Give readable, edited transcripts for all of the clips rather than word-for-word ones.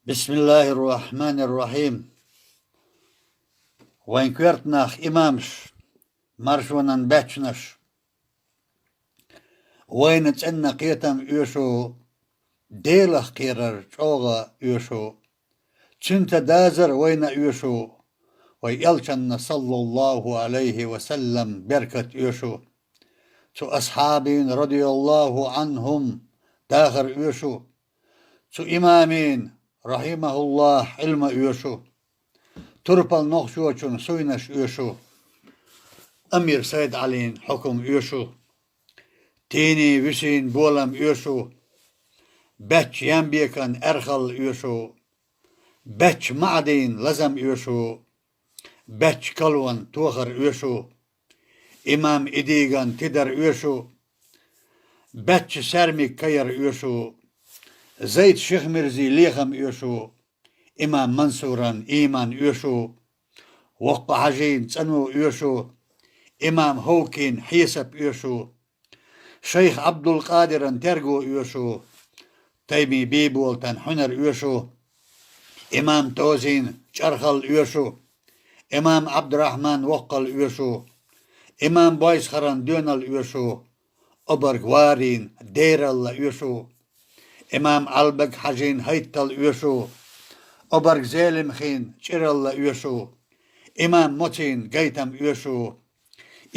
بسم الله الرحمن الرحيم. وين كورتناخ إمامش مرشونن باتشنش وين تسنى قيتم يوشو ديلخ كيرر شوغا يوشو تشنت دازر وين يوشو ويلشن صلى الله عليه وسلم بركة يوشو تو أصحابين رضي الله عنهم داخر يوشو تو إمامين رحمه الله علم يوشو تربل نخشوشن سوينش يوشو أمير سيد علين حكم يوشو تيني وشين بولم يوشو باتش ينبيكن أرخل يوشو باتش معدين لزم يوشو باتش كلون توخر يوشو إمام إديغن تدر يوشو باتش سرمي كير يوشو زيد شيخ مرزي ليخم يوشو إمام منصورا إيمان يوشو وقب حجين تنو يوشو إمام هوكين حيسب يوشو شيخ عبد القادر ترجو يوشو تيمي بيبول حنر يوشو إمام توزين شرخل يوشو إمام عبد الرحمن وقل يوشو إمام بايس خران دونال يوشو أبرق وارين ديرال يوشو إمام علبق حجين هيتل يوشو أبرق زيلم خين شرال يوشو إمام موتين قيتم يوشو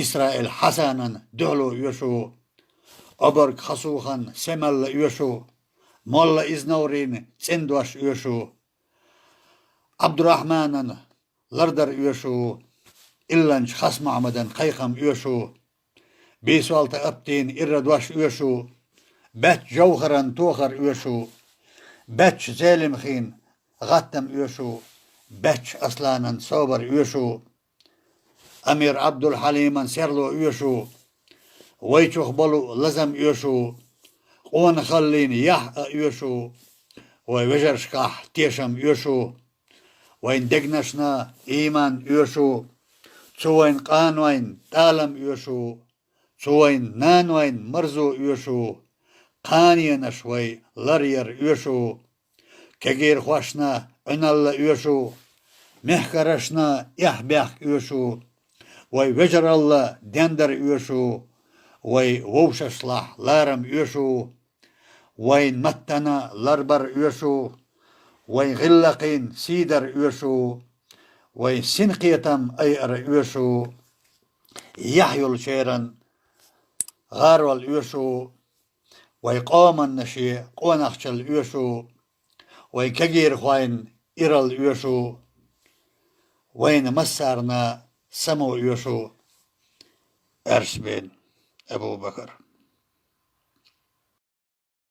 إسرائيل حسنا دولو يوشو أبرق خصوخا سمل يوشو مولا إزنورين تندوش يوشو عبد الرحمن لردر يوشو إلانش خصم عمدن قيقم يوشو بيسوال تقبتين إردوش يوشو باتش جوخرا توخر يوشو باتش زالم خين غتم يوشو باتش أصلانا صوبر يوشو أمير عبد الحليم سيرلو يوشو ويشوخ بلو لزم يوشو قون خلين يح يوشو ويوجر شكاح تيشم يوشو وين دقنشنا إيمان يوشو تسوين قانوين تالم يوشو تسوين نانوين مرزو يوشو قانين شوي لرير يوشو كغير خوشنا عنال يوشو محكرشنا يحبيح يوشو ويوجر الله دندر يوشو وي ووششلح لارم يوشو وين متنا لربر يوشو وين غلقين سيدر يوشو وين سنقيتم أير يوشو يحيل شيرا غارول يوشو ويقام النشي قونخشل يوشو وين كجير خوين إرل يوشو وين مسارنا سمو يوشو أرسبين أبو بكر